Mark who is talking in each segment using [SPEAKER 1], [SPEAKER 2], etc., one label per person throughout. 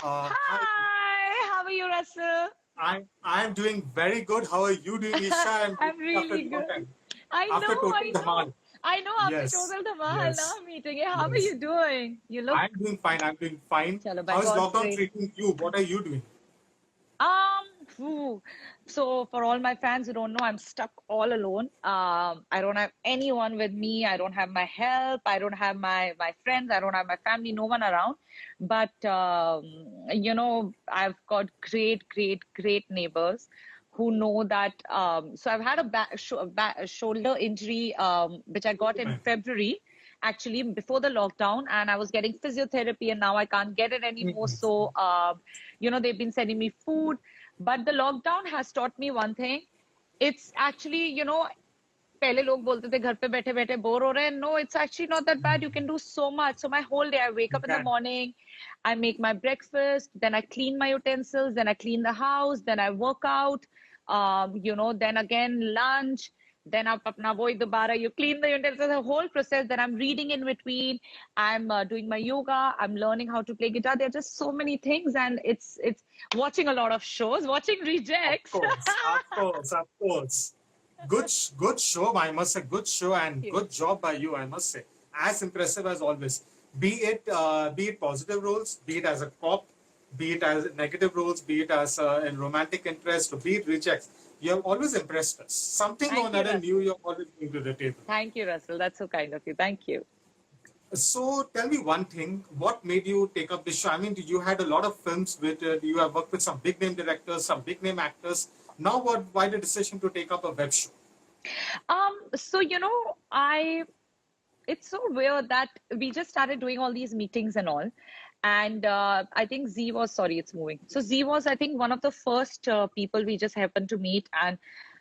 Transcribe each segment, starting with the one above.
[SPEAKER 1] Hi,
[SPEAKER 2] Hi, how are you, Russell?
[SPEAKER 1] I'm doing very good. How are you doing, Isha? I'm
[SPEAKER 2] I'm
[SPEAKER 1] meeting after a
[SPEAKER 2] really
[SPEAKER 1] long
[SPEAKER 2] good.
[SPEAKER 1] time.
[SPEAKER 2] I
[SPEAKER 1] After
[SPEAKER 2] know,
[SPEAKER 1] Total
[SPEAKER 2] I know.
[SPEAKER 1] Dhamal.
[SPEAKER 2] I know after
[SPEAKER 1] Yes,
[SPEAKER 2] Total Dhamal, now
[SPEAKER 1] yes,
[SPEAKER 2] I'm meeting you. How are
[SPEAKER 1] yes.
[SPEAKER 2] you doing? You look,
[SPEAKER 1] I'm doing fine. I'm doing fine.
[SPEAKER 2] chalo, by
[SPEAKER 1] How is
[SPEAKER 2] God's
[SPEAKER 1] lockdown
[SPEAKER 2] grace.
[SPEAKER 1] treating you? What are you doing?
[SPEAKER 2] Phew. So for all my fans who don't know, I'm stuck all alone. I don't have anyone with me. I don't have my help. I don't have my friends. I don't have my family. No one around. But I've got great neighbors who know that. So I've had a shoulder injury, which I got
[SPEAKER 1] Oh
[SPEAKER 2] in
[SPEAKER 1] my
[SPEAKER 2] February, actually before the lockdown, and I was getting physiotherapy, and now I can't get it anymore.
[SPEAKER 1] God.
[SPEAKER 2] So they've been sending me food, but the lockdown has taught me one thing. It's actually, पहले लोग बोलते थे घर पे बैठे बैठे bore हो रहे हैं. No, it's actually not that bad. You can do so much. So my whole day, I wake
[SPEAKER 1] You
[SPEAKER 2] up in the
[SPEAKER 1] can.
[SPEAKER 2] morning, I make my breakfast, then I clean my utensils, then I clean the house, then I work out, then again lunch, then आप अपना वही दोबारा you clean the utensils, the whole process. Then I'm reading in between. I'm doing my yoga. I'm learning how to play guitar. There are just so many things, and it's watching a lot of shows, watching
[SPEAKER 1] Of
[SPEAKER 2] rejects.
[SPEAKER 1] course, of course, of course. Good show, I must say. Good show and
[SPEAKER 2] You.
[SPEAKER 1] good job by you, I must say. As impressive as always. Be it positive roles, be it as a cop, be it as negative roles, be it as in romantic interest, or be it rejects. You have always impressed us. Something or
[SPEAKER 2] Thank you,
[SPEAKER 1] another new
[SPEAKER 2] Russell.
[SPEAKER 1] you're always bring to the table.
[SPEAKER 2] Thank you, Russell. That's so kind of you. Thank you.
[SPEAKER 1] So tell me one thing, what made you take up this show? I mean, you had a lot of films with, you have worked with some big name directors, some big name actors. Now why the decision to take up a web show?
[SPEAKER 2] So it's so weird that we just started doing all these meetings and all. And I think Z was, sorry, it's moving. So Z was, I think, one of the first people we just happened to meet. And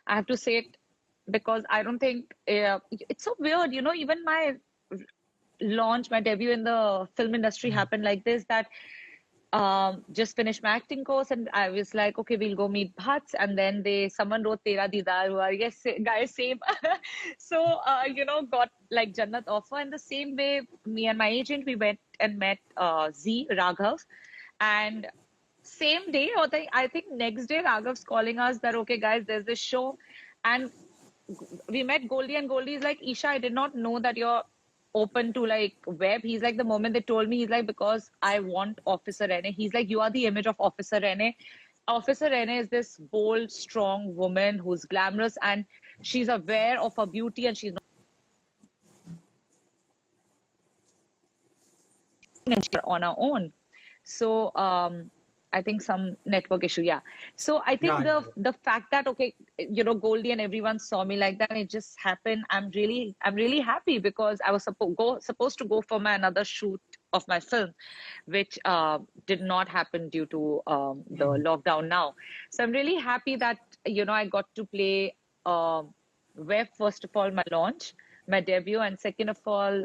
[SPEAKER 2] I have to say it because I don't think it's so weird, even my debut in the film industry happened like this, that just finished my acting course, and I was like, okay, we'll go meet Bhatts. And then someone wrote Tera Didar Hua. Yes, guys, same. So, got like Jannat offer. And the same way, me and my agent, we went and met Z Raghav. And same day, or I think next day, Raghav's calling us that, okay, guys, there's this show. And we met Goldie, and Goldie is like, Isha, I did not know that you're open to like web. He's like, the moment they told me, he's like, because I want Officer Rene. He's like, you are the image of Officer Rene. Officer Rene is this bold, strong woman who's glamorous, and she's aware of her beauty, and she's on her own. So I think some network issue, yeah. So I think
[SPEAKER 1] Yeah, yeah,
[SPEAKER 2] the fact that, okay, Goldie and everyone saw me like that, and it just happened. I'm really happy because I was supposed to go for my another shoot of my film, which did not happen due to the lockdown now. So I'm really happy that I got to play Web, first of all, my launch, my debut, and second of all,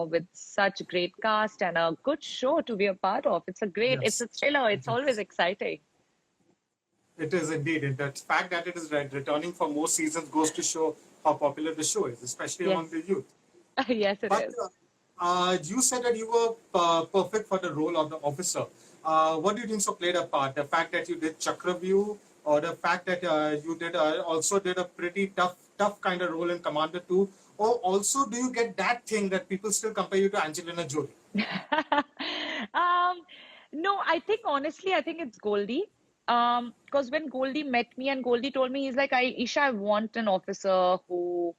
[SPEAKER 2] with such great cast and a good show to be a part of. It's
[SPEAKER 1] yes,
[SPEAKER 2] a thriller. It's
[SPEAKER 1] it
[SPEAKER 2] always
[SPEAKER 1] is.
[SPEAKER 2] exciting.
[SPEAKER 1] It is indeed. And the fact that it is returning for more seasons goes to show how popular the show is, especially among
[SPEAKER 2] Yes,
[SPEAKER 1] the youth.
[SPEAKER 2] yes, it
[SPEAKER 1] But
[SPEAKER 2] is.
[SPEAKER 1] you said that you were perfect for the role of the officer. What do you think so played a part? The fact that you did Chakraview, or the fact that you did also did a pretty tough kind of role in Commander 2, or also do you get that thing that people still compare you to Angelina Jolie?
[SPEAKER 2] um, no, I think it's Goldie. Because when Goldie met me and Goldie told me, he's like, Isha, I want an officer who,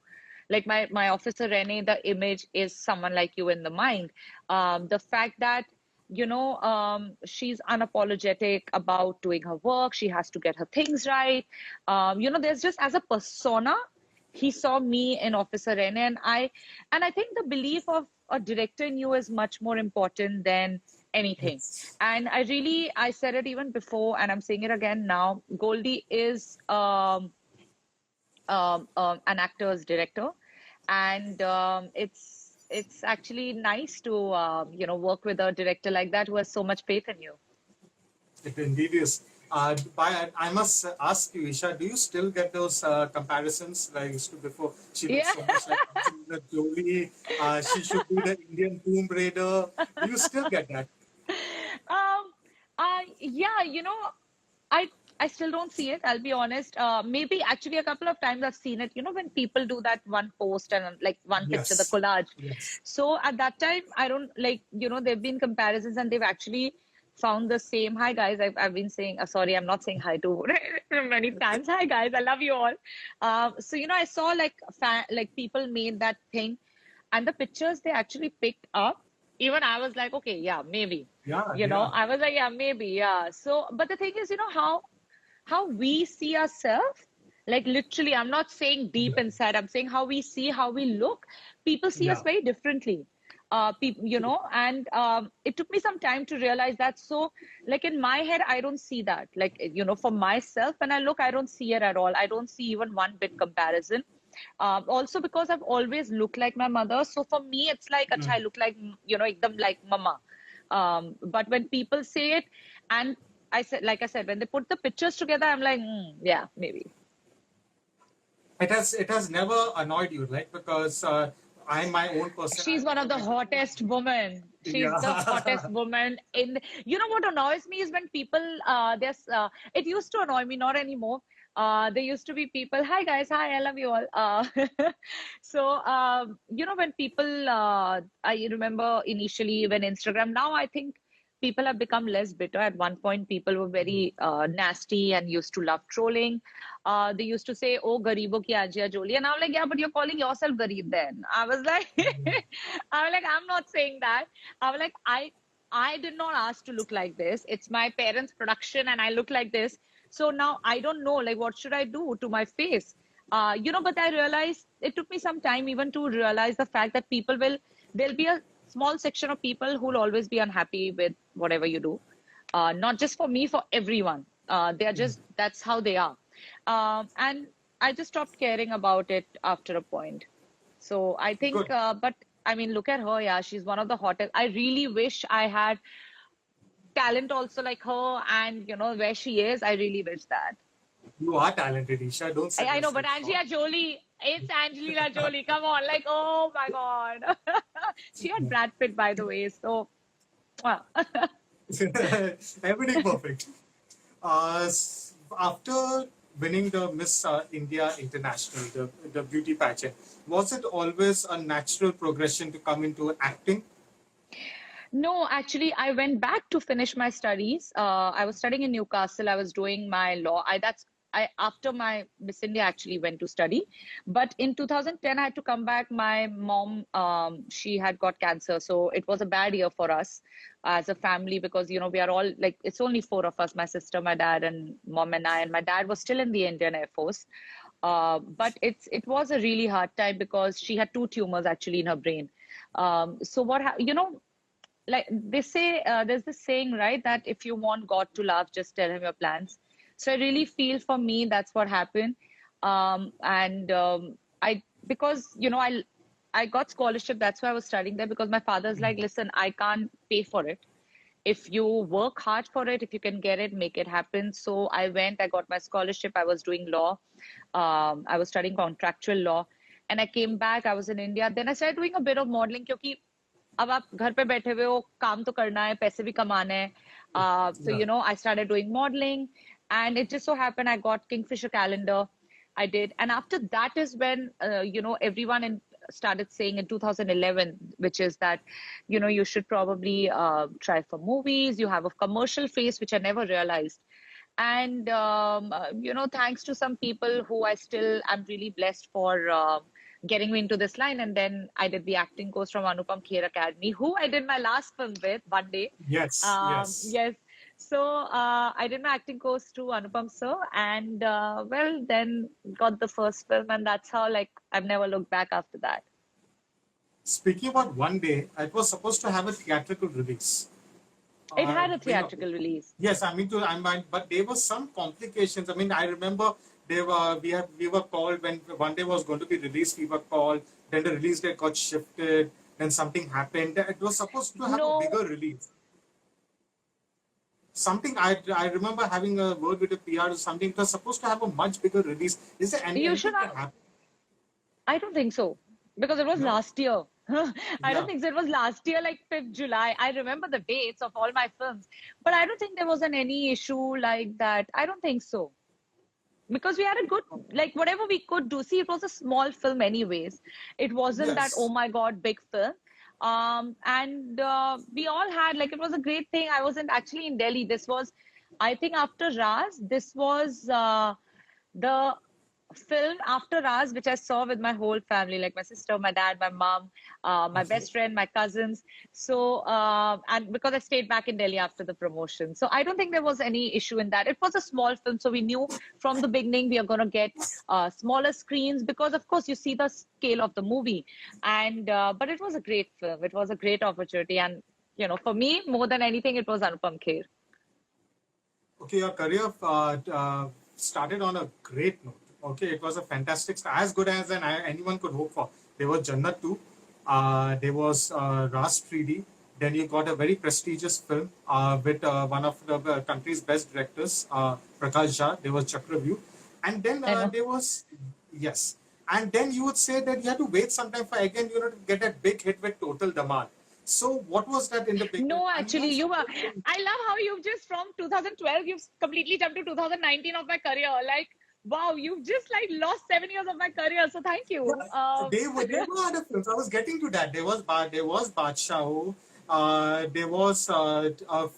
[SPEAKER 2] like my officer Rene, the image is someone like you in the mind. The fact that, she's unapologetic about doing her work, she has to get her things right. There's just as a persona, he saw me in Officer Rene, and I think the belief of a director in you is much more important than anything.
[SPEAKER 1] Yes.
[SPEAKER 2] And I said it even before, and I'm saying it again now. Goldie is an actor's director, and it's actually nice to work with a director like that who has so much faith in you.
[SPEAKER 1] It indeed is. I must ask you, Isha, do you still get those comparisons that I used to before? She looks
[SPEAKER 2] Yeah.
[SPEAKER 1] so much like Angelina Jolie. She should be the Indian Tomb Raider. Do you still get that?
[SPEAKER 2] Um, Yeah, I I still don't see it. I'll be honest. Maybe actually a couple of times I've seen it. When people do that one post and like one picture, the
[SPEAKER 1] Yes.
[SPEAKER 2] collage.
[SPEAKER 1] Yes.
[SPEAKER 2] So at that time, I don't like. There've been comparisons and they've actually found the same. Hi guys, I've been saying. Sorry, I'm not saying hi to many fans. Hi guys, I love you all. So I saw like people made that thing, and the pictures they actually picked up. Even I was like, okay, yeah, maybe.
[SPEAKER 1] Yeah. Yeah.
[SPEAKER 2] I was like, yeah, maybe, yeah. So, but the thing is, how we see ourselves, like literally, I'm not saying deep
[SPEAKER 1] Yeah.
[SPEAKER 2] inside, I'm saying how we see, how we look. People see us
[SPEAKER 1] Yeah.
[SPEAKER 2] very differently. People, and it took me some time to realize that. So, like in my head, I don't see that. Like, for myself, when I look, I don't see it at all. I don't see even one bit comparison. Also because I've always looked like my mother. So for me, it's like, acha, I
[SPEAKER 1] Mm.
[SPEAKER 2] look like, ekdam like mama. But when people say it, and like I said, when they put the pictures together, I'm like, yeah, maybe.
[SPEAKER 1] It has never annoyed you, right? Because I'm my own person.
[SPEAKER 2] She's
[SPEAKER 1] I've
[SPEAKER 2] one of
[SPEAKER 1] never
[SPEAKER 2] the
[SPEAKER 1] met you.
[SPEAKER 2] hottest women. She's the hottest
[SPEAKER 1] Yeah.
[SPEAKER 2] woman in. What annoys me is when people. There's. It used to annoy me, not anymore. There used to be people. Hi guys, hi, I love you all. So when people. I remember initially when Instagram. Now I think people have become less bitter. At one point, people were very nasty and used to love trolling. They used to say, "Oh, garibo ki ajiya joli," and I'm like, "Yeah, but you're calling yourself garib." Then I was like, I was like, I'm not saying that. I was like, I did not ask to look like this. It's my parents' production, and I look like this. So now I don't know, like, what should I do to my face? But I realized it took me some time even to realize the fact that there'll be a small section of people who'll always be unhappy with whatever you do. Not just for me, for everyone. That's how they are. And I just stopped caring about it after a point. So I think,
[SPEAKER 1] Good.
[SPEAKER 2] but I mean, look at her. Yeah, she's one of the hottest. I really wish I had talent also like her, and where she is. I really wish that.
[SPEAKER 1] You are talented, Isha. Don't sell
[SPEAKER 2] I know, but
[SPEAKER 1] yourself short.
[SPEAKER 2] Angelina Jolie, it's Angelina Jolie. Come on, like, oh my God. She had Brad Pitt, by the way. So, well,
[SPEAKER 1] Everything perfect. After winning the Miss India International, the beauty pageant, was it always a natural progression to come into acting?
[SPEAKER 2] no, actually, I went back to finish my studies. I was studying in Newcastle. I was doing my law. I after my Miss India actually went to study, but in 2010 I had to come back. My mom, she had got cancer, so it was a bad year for us as a family because we are all like it's only four of us: my sister, my dad, and mom and I. And my dad was still in the Indian Air Force. But it was a really hard time because she had two tumors actually in her brain. So like they say there's this saying, right, that if you want God to laugh, just tell him your plans. So I really feel for me that's what happened. And I because I got scholarship, that's why I was studying there, because my father's like, listen, I can't pay for it. If you work hard for it, if you can get it, make it happen. So I went, I got my scholarship, I was doing law. I was studying contractual law, and I came back, I was in India. Then I started doing a bit of modeling क्योंकि अब आप घर पे बैठे हुए हो, काम तो करना है, पैसे भी कमाने हैं. So
[SPEAKER 1] Yeah.
[SPEAKER 2] I started doing modeling, and it just so happened I got Kingfisher calendar. I did, and after that is when everyone started saying in 2011, which is that you should probably try for movies. You have a commercial face, which I never realized. And thanks to some people who I still am really blessed for getting me into this line. And then I did the acting course from Anupam Kher Academy, who I did my last film with one day.
[SPEAKER 1] Yes. Yes.
[SPEAKER 2] Yes. So I did my acting course through Anupam sir, and well, then got the first film, and that's how, like, I've never looked back after that.
[SPEAKER 1] Speaking about one day, it was supposed to have a theatrical release.
[SPEAKER 2] It had a
[SPEAKER 1] You know,
[SPEAKER 2] theatrical release.
[SPEAKER 1] yes, but there were some complications. I mean, I remember we were called when one day was going to be released. We were called. Then the release date got shifted. Then something happened. It was supposed to have a
[SPEAKER 2] No,
[SPEAKER 1] bigger release. Something I remember having a word with the PR or something. It was supposed to have a much bigger release. Is there
[SPEAKER 2] you
[SPEAKER 1] anything
[SPEAKER 2] should
[SPEAKER 1] that
[SPEAKER 2] have.
[SPEAKER 1] happened?
[SPEAKER 2] I don't think so because it was
[SPEAKER 1] No.
[SPEAKER 2] last year. I don't
[SPEAKER 1] Yeah.
[SPEAKER 2] think so. It was last year, like 5th July. I remember the dates of all my films, but I don't think there was any issue like that. I don't think so. Because we had a good, like, whatever we could do. See, it was a small film anyways. It wasn't that, oh
[SPEAKER 1] Yes.
[SPEAKER 2] my God, big film. And we all had, like, it was a great thing. I wasn't actually in Delhi. This was, I think, after Raz. This was the film after Raz, which I saw with my whole family, like my sister, my dad, my mom, my
[SPEAKER 1] Okay.
[SPEAKER 2] best friend, my cousins. So, and because I stayed back in Delhi after the promotion. So I don't think there was any issue in that. It was a small film. So we knew from the beginning we are going to get smaller screens because, of course, you see the scale of the movie. And, but it was a great film. It was a great opportunity. And, for me, more than anything, it was Anupam Kher.
[SPEAKER 1] Okay, your career started on a great note. Okay, it was a fantastic, as good as anyone could hope for. There was Jannat 2, there was Ras 3D. Then you got a very prestigious film with one of the country's best directors, Prakash Jha. There was Chakravyuh. And then
[SPEAKER 2] I know.
[SPEAKER 1] there was, yes. And then you would say that you had to wait some time for again, to get that big hit with Total Dhamal. So what was that in the beginning?
[SPEAKER 2] No,
[SPEAKER 1] And you
[SPEAKER 2] actually,
[SPEAKER 1] also
[SPEAKER 2] you were. I love how you've just from 2012, you've completely jumped to 2019 of my career. Like, wow, you've just like lost 7 years of my career. So thank
[SPEAKER 1] Yeah,
[SPEAKER 2] you.
[SPEAKER 1] they were other films. I was getting to that. There was Badshah. There was a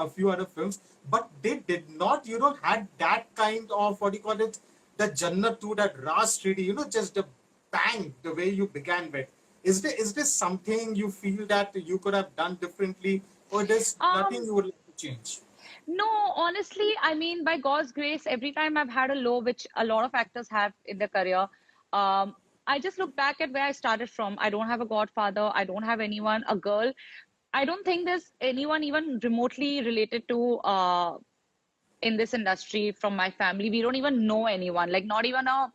[SPEAKER 1] few other films, but they did not had that kind of, what do you call it, the Jannat to that Ras 3D, just the bang, the way you began with. Is this something you feel that you could have done differently, or there's nothing
[SPEAKER 2] um,
[SPEAKER 1] you would like to change?
[SPEAKER 2] no, honestly, I mean, by God's grace, every time I've had a low, which a lot of actors have in their career, um, I just look back at where I started from. I don't have a godfather. I don't have anyone, a girl. I don't think there's anyone even remotely related to in this industry from my family. We don't even know anyone, like not even a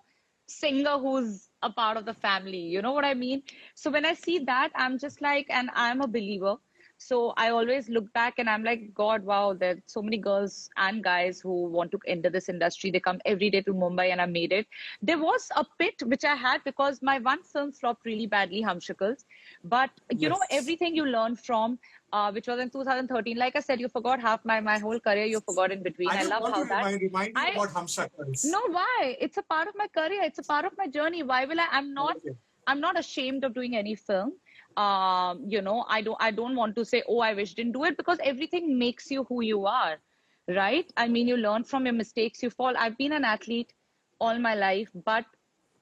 [SPEAKER 2] singer who's a part of the family. You know what I mean? So when I see that, I'm just like, and I'm a believer. So I always look back and I'm like, God, wow, there's so many girls and guys who want to enter this industry. They come every day to Mumbai and I made it. There was a pit which I had because my one film flopped really badly, Humshakals. But
[SPEAKER 1] Yes.
[SPEAKER 2] everything you learn from, which was in 2013. Like I said, you forgot half my whole career. You forgot in between.
[SPEAKER 1] I
[SPEAKER 2] I
[SPEAKER 1] don't
[SPEAKER 2] love
[SPEAKER 1] want to
[SPEAKER 2] how that.
[SPEAKER 1] remind you
[SPEAKER 2] I
[SPEAKER 1] about Humshakals.
[SPEAKER 2] no, why? It's a part of my career. It's a part of my journey. Why will I?
[SPEAKER 1] Okay.
[SPEAKER 2] I'm not ashamed of doing any film. I don't want to say, oh, I wish didn't do it because everything makes you who you are, right? I mean, you learn from your mistakes. You fall. I've been an athlete all my life, but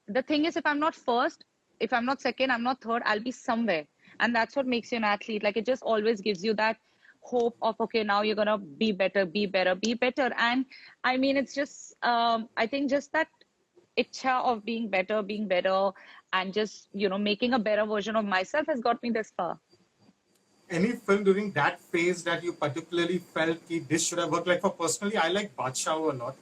[SPEAKER 2] the thing is, if I'm not first, if I'm not second, I'm not third, I'll be somewhere. And that's what makes you an athlete. Like it just always gives you that hope of, okay, now you're going to be better, be better, be better. And I mean, it's just, I think just that itcha of being better, and just, making a better version of myself has got me this far.
[SPEAKER 1] Any film during that phase that you particularly felt ki this should have worked? Like, for personally, I like Badshah a lot.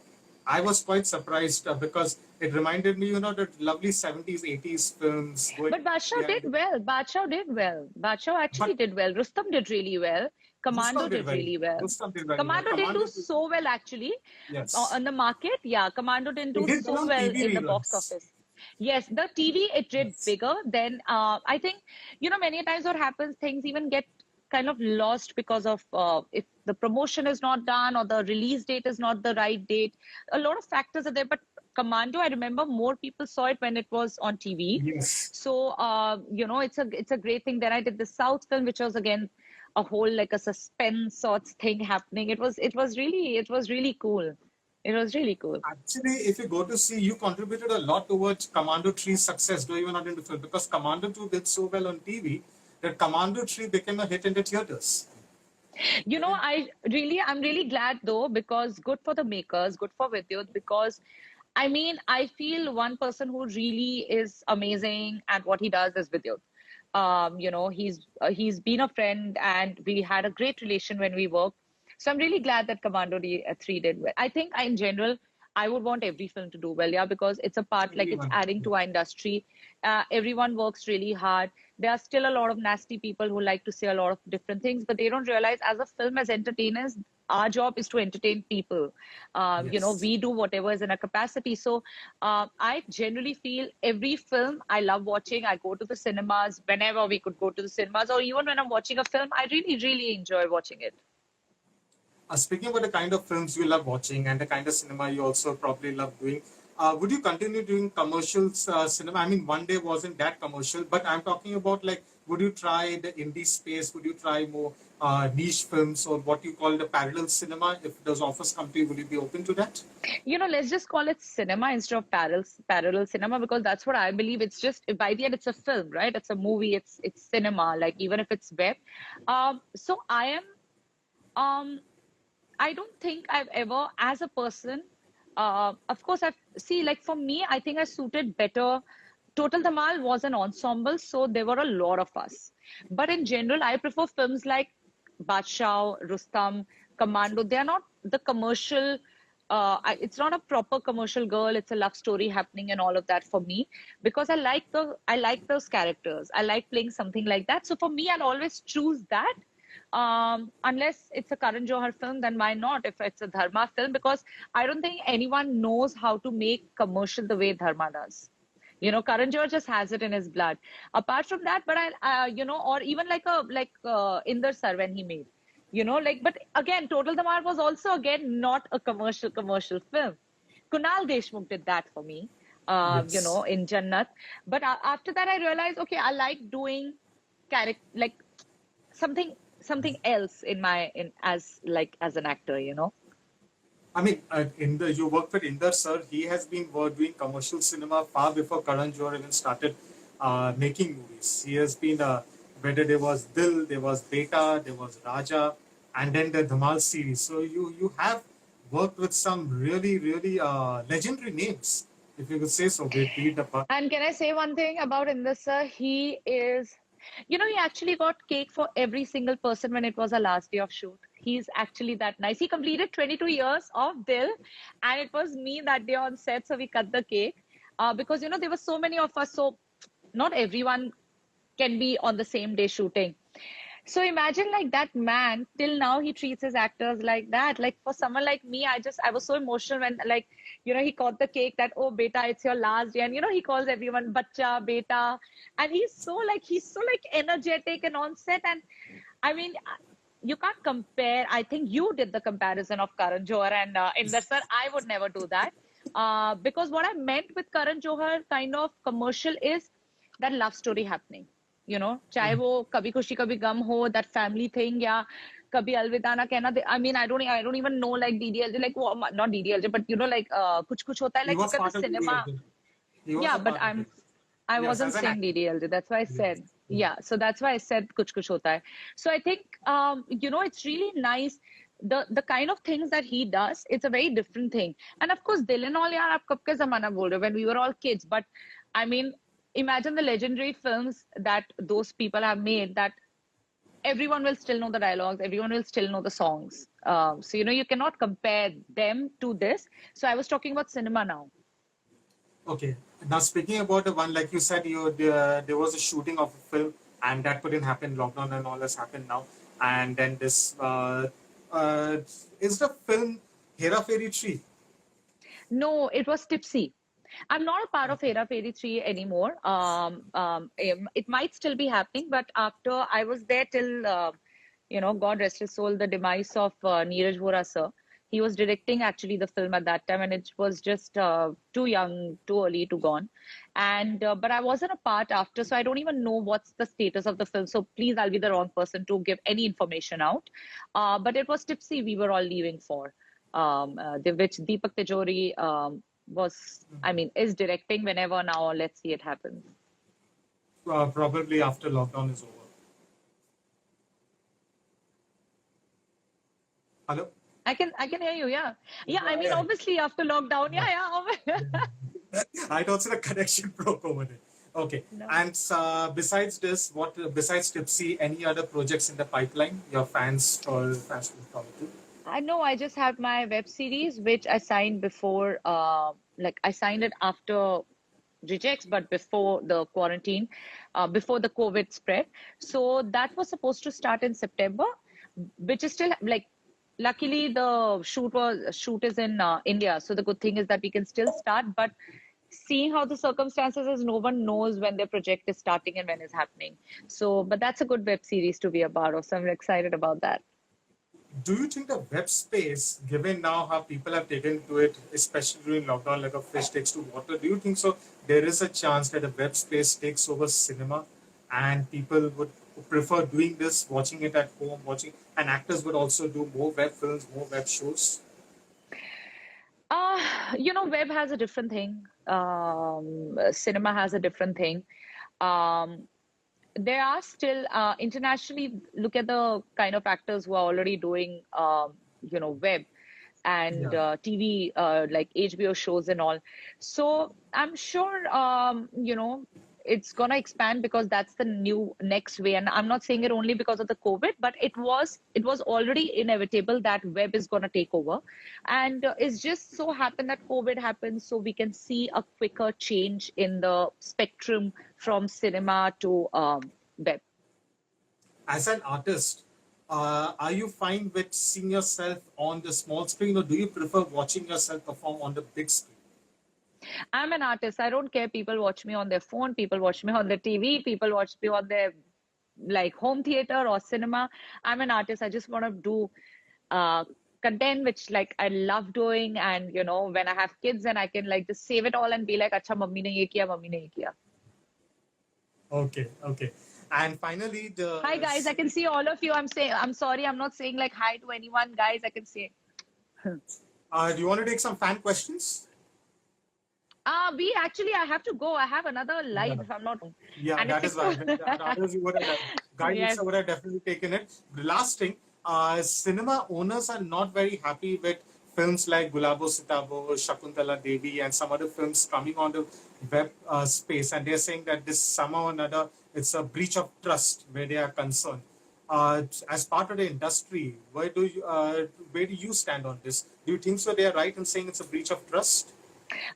[SPEAKER 1] I was quite surprised because it reminded me, the lovely 70s, 80s films going
[SPEAKER 2] But Badshah did
[SPEAKER 1] behind it.
[SPEAKER 2] well. Badshah did well. Badshah actually
[SPEAKER 1] But
[SPEAKER 2] did well. Rustam did really well. Commando
[SPEAKER 1] Rustam did
[SPEAKER 2] did
[SPEAKER 1] very
[SPEAKER 2] really
[SPEAKER 1] well.
[SPEAKER 2] well.
[SPEAKER 1] Rustam did very well.
[SPEAKER 2] Commando didn't do
[SPEAKER 1] Commando did,
[SPEAKER 2] so well actually
[SPEAKER 1] yes.
[SPEAKER 2] on the market. Yeah, Commando didn't
[SPEAKER 1] It
[SPEAKER 2] do
[SPEAKER 1] did well
[SPEAKER 2] so
[SPEAKER 1] on
[SPEAKER 2] well
[SPEAKER 1] TV
[SPEAKER 2] in the box
[SPEAKER 1] reruns.
[SPEAKER 2] office. Yes, the TV it did
[SPEAKER 1] Yes.
[SPEAKER 2] bigger. Then I think many times what happens, things even get kind of lost because of if the promotion is not done or the release date is not the right date. A lot of factors are there, but Commando, I remember more people saw it when it was on TV.
[SPEAKER 1] Yes.
[SPEAKER 2] So it's a great thing. Then I did the South film, which was again a whole like a suspense sorts thing happening. It was really cool. It was really cool.
[SPEAKER 1] Actually, if you go to see, you contributed a lot towards Commando 3's success, though you were not into film, because Commando 2 did so well on TV that Commando 3 became a hit in the theaters.
[SPEAKER 2] I'm really glad though, because good for the makers, good for Vidyut, because I mean, I feel one person who really is amazing at what he does is Vidyut. He's been a friend and we had a great relation when we worked. So I'm really glad that 3 did well. I think in general, I would want every film to do well, yeah, because it's a part, like it's
[SPEAKER 1] Everyone.
[SPEAKER 2] adding to our industry. Everyone works really hard. There are still a lot of nasty people who like to say a lot of different things, but they don't realize as a film, as entertainers, our job is to entertain people.
[SPEAKER 1] Yes.
[SPEAKER 2] We do whatever is in our capacity. So I generally feel every film I love watching. I go to the cinemas whenever we could go to the cinemas, or even when I'm watching a film, I really, really enjoy watching it.
[SPEAKER 1] Speaking about the kind of films you love watching and the kind of cinema you also probably love doing, would you continue doing commercials cinema? I mean, one day wasn't that commercial, but I'm talking about like, would you try the indie space? Would you try more niche films or what you call the parallel cinema? If those offers come to you, would you be open to that?
[SPEAKER 2] Let's just call it cinema instead of parallel cinema, because that's what I believe. It's just, by the end, it's a film, right? It's a movie. It's cinema. Like, even if it's web. So um I don't think I've ever, as a person, of course, like for me, I think I suited better. Total Dhamal was an ensemble, so there were a lot of us. But in general, I prefer films like Badshah, Rustam, Commando. They are not the commercial. It's not a proper commercial girl. It's a love story happening and all of that for me, because I like those characters. I like playing something like that. So for me, I'll always choose that. Unless it's a Karan Johar film, then why not? If it's a Dharma film, because I don't think anyone knows how to make commercial the way Dharma does. Karan Johar just has it in his blood. Apart from that, but or even like Inder Sir when he made, but again, Total Damar was also again not a commercial film. Kunal Deshmukh did that for me,
[SPEAKER 1] Yes.
[SPEAKER 2] in Jannat. But after that, I realized, okay, I like doing character, like something else as an actor.
[SPEAKER 1] I mean, you worked with Inder sir. He has been doing commercial cinema far before Karan Johar even started making movies. He has been, whether there was Dil, there was Beta, there was Raja, and then the Dhamal series. So you have worked with some really, really legendary names, if you could say so. Be it the
[SPEAKER 2] And can I say one thing about Inder sir? He actually got cake for every single person when it was a last day of shoot. He's actually that nice. He completed 22 years of Dil, and it was me that day on set, so we cut the cake. Because there were so many of us, so not everyone can be on the same day shooting. So imagine, like, that man, till now he treats his actors like that. Like, for someone like me, I was so emotional when, like, he caught the cake that, oh, beta, it's your last day. And, he calls everyone bacha, beta. And he's so like energetic and on set. And I mean, you can't compare. I think you did the comparison of Karan Johar and Inder sir. I would never do that. Because what I meant with Karan Johar kind of commercial is that love story happening. चाहे वो कभी खुशी कभी गम हो, that family thing, या कभी अलविदा ना कहना. I mean, I don't even know, like, DDLJ, like, not DDLJ, but like कुछ कुछ होता है,
[SPEAKER 1] he
[SPEAKER 2] like,
[SPEAKER 1] was
[SPEAKER 2] look at the
[SPEAKER 1] part of
[SPEAKER 2] cinema.
[SPEAKER 1] DDLJ. He was
[SPEAKER 2] Yeah,
[SPEAKER 1] a
[SPEAKER 2] but
[SPEAKER 1] part of it.
[SPEAKER 2] I
[SPEAKER 1] Yes,
[SPEAKER 2] wasn't
[SPEAKER 1] as an
[SPEAKER 2] saying
[SPEAKER 1] actor.
[SPEAKER 2] DDLJ. That's why I said,
[SPEAKER 1] Yes.
[SPEAKER 2] yeah. So that's why I said kuch kuch hota hai. So I think, it's really nice. The kind of things that he does, it's a very different thing. And of course, Dil and all, yaar, aap kab ka zamana bol rahe ho, when we were all kids. But I mean, imagine the legendary films that those people have made, that everyone will still know the dialogues, everyone will still know the songs. So you cannot compare them to this. So I was talking about cinema now.
[SPEAKER 1] Okay. Now speaking about the one, like you said, there was a shooting of a film, and that couldn't happen. Lockdown and all has happened now, and then this uh, is the film Hera Fairy 3.
[SPEAKER 2] No, it was Tipsy. I'm not a part of Hera Fairy 3 anymore. It might still be happening, but after I was there till, God rest his soul, the demise of Neeraj Vora sir. He was directing actually the film at that time, and it was just too young, too early to gone. And but I wasn't a part after, so I don't even know what's the status of the film. So please, I'll be the wrong person to give any information out. But it was Tipsy we were all leaving for, which Deepak Tejori is directing whenever now. Let's see it happens.
[SPEAKER 1] Probably after lockdown is over. Hello.
[SPEAKER 2] I can hear you. Yeah, yeah. I mean,
[SPEAKER 1] Yeah.
[SPEAKER 2] obviously after lockdown. Yeah, yeah.
[SPEAKER 1] I thought the connection broke over there. Okay.
[SPEAKER 2] No.
[SPEAKER 1] And besides this, what besides Tipsy, any other projects in the pipeline? Your fans will come to.
[SPEAKER 2] I know. I just have my web series, which I signed before. Like, I signed it after rejects, but before the quarantine, before the COVID spread. So that was supposed to start in September, which is still, like, luckily the shoot is in India, so the good thing is that we can still start. But seeing how the circumstances is, no one knows when their project is starting and when it's happening. So, but that's a good web series to be a part of. So I'm excited about that.
[SPEAKER 1] Do you think the web space, given now how people have taken to it, especially during lockdown, like a fish takes to water, do you think so? There is a chance that the web space takes over cinema, and people would prefer doing this, watching it at home, and actors would also do more web films, more web shows.
[SPEAKER 2] Web has a different thing. Cinema has a different thing. Um, there are still internationally, look at the kind of actors who are already doing web and
[SPEAKER 1] Yeah.
[SPEAKER 2] TV, like HBO shows and all. So I'm sure it's gonna expand because that's the new next way. And I'm not saying it only because of the COVID, but it was already inevitable that web is gonna take over. And it's just so happened that COVID happened, so we can see a quicker change in the spectrum from cinema to web.
[SPEAKER 1] As an artist, are you fine with seeing yourself on the small screen, or do you prefer watching yourself perform on the big screen?
[SPEAKER 2] I'm an artist. I don't care. People watch me on their phone, people watch me on the TV, people watch me on their like home theater or cinema. I'm an artist. I just want to do uh, content which like I love doing. And when I have kids, and I can like just save it all and be like, "Acha, mummy ne ye kiya, mummy ne ye kiya."
[SPEAKER 1] Okay, okay. And finally, the
[SPEAKER 2] Hi guys, I can see all of you. I'm sorry, I'm not saying like hi to anyone. Guys, I can see.
[SPEAKER 1] do you want to take some fan questions?
[SPEAKER 2] I have to go. I have another
[SPEAKER 1] Yeah.
[SPEAKER 2] live if I'm not wrong.
[SPEAKER 1] Yeah,
[SPEAKER 2] And
[SPEAKER 1] that
[SPEAKER 2] it's
[SPEAKER 1] is why.
[SPEAKER 2] 6.
[SPEAKER 1] Others you would have, guys
[SPEAKER 2] Yes.
[SPEAKER 1] would have definitely taken it. The last thing, cinema owners are not very happy with films like Gulabo Sitabo, Shakuntala Devi, and some other films coming on the web space, and they're saying that this somehow or another it's a breach of trust where they are concerned. As part of the industry, where do you stand on this? Do you think so? They are right in saying it's a breach of trust.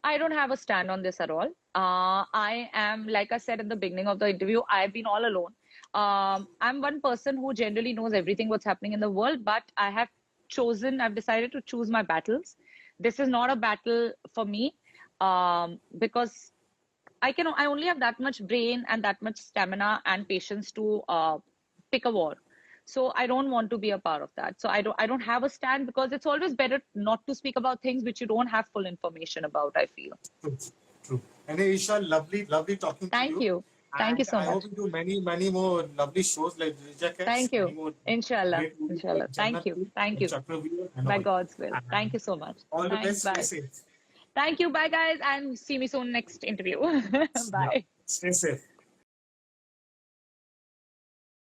[SPEAKER 2] I don't have a stand on this at all. I am, like I said in the beginning of the interview, I've been all alone. I'm one person who generally knows everything what's happening in the world, but I've decided to choose my battles. This is not a battle for me because I only have that much brain and that much stamina and patience to pick a war. So I don't want to be a part of that. So I don't have a stand because it's always better not to speak about things which you don't have full information about, I feel.
[SPEAKER 1] True, true. And Isha, lovely, lovely talking to
[SPEAKER 2] Thank
[SPEAKER 1] you.
[SPEAKER 2] you. Thank you
[SPEAKER 1] And
[SPEAKER 2] so
[SPEAKER 1] I
[SPEAKER 2] much.
[SPEAKER 1] hope you do many, many more lovely shows like Reject,
[SPEAKER 2] Thank
[SPEAKER 1] many
[SPEAKER 2] you.
[SPEAKER 1] more
[SPEAKER 2] Inshallah.
[SPEAKER 1] great movies
[SPEAKER 2] Inshallah.
[SPEAKER 1] like
[SPEAKER 2] Thank you.
[SPEAKER 1] Jannat
[SPEAKER 2] Thank
[SPEAKER 1] and
[SPEAKER 2] you.
[SPEAKER 1] Chakravyuh and
[SPEAKER 2] By
[SPEAKER 1] all.
[SPEAKER 2] God's will. Thank you
[SPEAKER 1] And
[SPEAKER 2] so much.
[SPEAKER 1] all the
[SPEAKER 2] Thanks.
[SPEAKER 1] best. Stay
[SPEAKER 2] Bye.
[SPEAKER 1] safe.
[SPEAKER 2] Thank you. Bye, guys. And see me soon next interview.
[SPEAKER 1] Yeah.
[SPEAKER 2] Bye.
[SPEAKER 1] Stay safe.